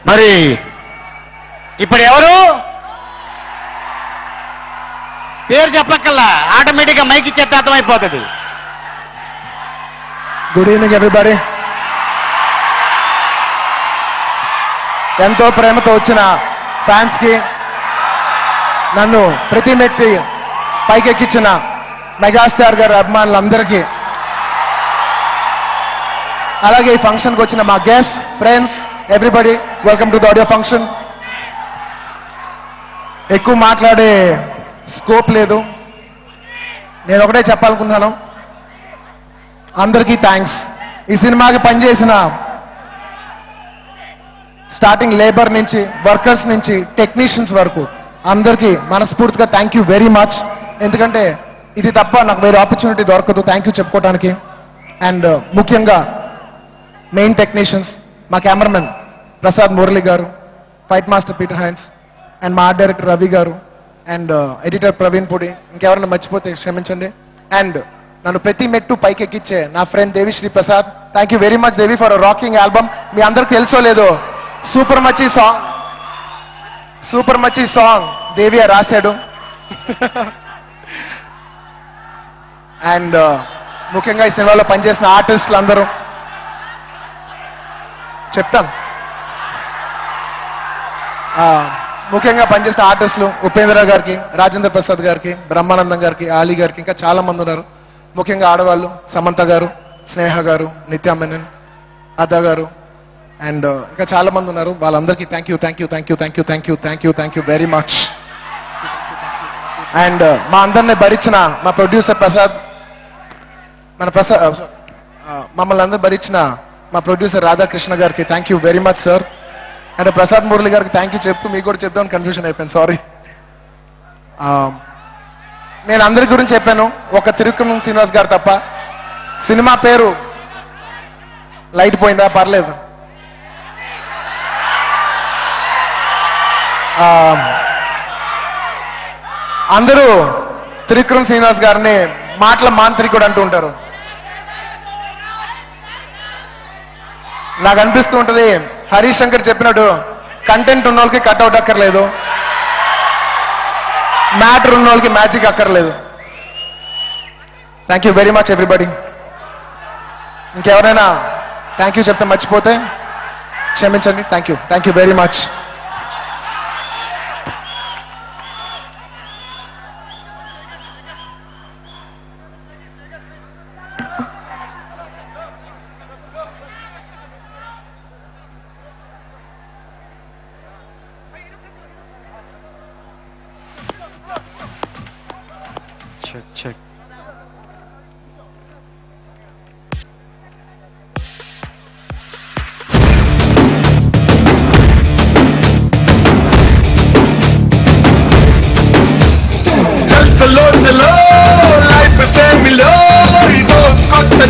మరి ఇప్పుడు ఎవరు పేరు చెప్పక్కల్లా ఆటోమేటిక్గా మైక్ ఇచ్చేట్టు అర్థమైపోతుంది. Good evening everybody. ఎంతో ప్రేమతో వచ్చిన ఫ్యాన్స్కి, నన్ను ప్రతి మెట్టి పైకెక్కించిన మెగాస్టార్ గారి అభిమానులందరికీ, అలాగే ఈ ఫంక్షన్కి వచ్చిన మా guest friends everybody, welcome to the audio function. ఎక్కువ మాట్లాడే స్కోప్ లేదు, నేను ఒకటే చెప్పాలనుకున్నాను, అందరికీ థ్యాంక్స్. ఈ సినిమాకి పనిచేసిన స్టార్టింగ్ లేబర్ నుంచి, వర్కర్స్ నుంచి, టెక్నీషియన్స్ వరకు అందరికీ మనస్ఫూర్తిగా థ్యాంక్ యూ వెరీ మచ్. ఎందుకంటే ఇది తప్ప నాకు వేరే ఆపర్చునిటీ దొరకదు థ్యాంక్ యూ చెప్పుకోవడానికి. అండ్ ముఖ్యంగా మెయిన్ టెక్నీషియన్స్, మా కెమెరామెన్ ప్రసాద్ మురళి గారు, fight master Peter Heinz, and మా ఆర్ట్ డైరెక్టర్ రవి గారు, అండ్ ఎడిటర్ ప్రవీణ్ పుడి, ఇంకెవరైనా మర్చిపోతే క్షమించండి. అండ్ నన్ను ప్రతి మెట్టు పైకి ఎక్కించే నా friend Devi Sri Prasad, thank you very much Devi for rocking album. మీ అందరికి తెలుసో లేదో, సూపర్ మచీ సాంగ్ దేవి రాశాడు. అండ్ ముఖ్యంగా ఈ సినిమాలో పనిచేసిన ఆర్టిస్టులు అందరూ చెప్తాను. ముఖ్యంగా పనిచేసిన ఆర్టిస్టులు ఉపేంద్ర గారికి, రాజేంద్ర ప్రసాద్ గారికి, బ్రహ్మానందం గారికి, ఆలీ గారికి, ఇంకా చాలా మంది ఉన్నారు. ముఖ్యంగా ఆడవాళ్ళు సమంత గారు, స్నేహ గారు, నిత్యా మెనన్, అదా గారు, అండ్ ఇంకా చాలా మంది ఉన్నారు. వాళ్ళందరికీ thank you very much. And మా అందరిని భరించిన మా ప్రొడ్యూసర్ ప్రసాద్, మమ్మల్ని అందరూ భరించిన మా ప్రొడ్యూసర్ రాధాకృష్ణ గారికి thank you very much sir. And Prasad Murali గారికి థ్యాంక్ యూ చెప్తూ మీకు కూడా చెప్తాను, కన్ఫ్యూజన్ అయిపోయింది, సారీ. నేను అందరి గురించి చెప్పాను, ఒక తిరుక్కం శ్రీనివాస్ గారు తప్ప. సినిమా పేరు లైట్ పోయిందా? పర్లేదు. అందరూ త్రివిక్రమ్ శ్రీనివాస్ గారిని మాటల మాంత్రికుడు అంటూ ఉంటారు. నాకు అనిపిస్తూ ఉంటుంది, హరీష్ శంకర్ చెప్పినట్టు కంటెంట్ ఉన్న వాళ్ళకి కట్అవుట్ అక్కర్లేదు, మ్యాటర్ ఉన్న వాళ్ళకి మ్యాజిక్ అక్కర్లేదు. Thank you very much everybody. ఇంకెవరైనా థ్యాంక్ యూ చెప్తే మర్చిపోతే క్షమించండి. Thank you very much. Check. चलो लाइफ से मिलो, ये तो कोता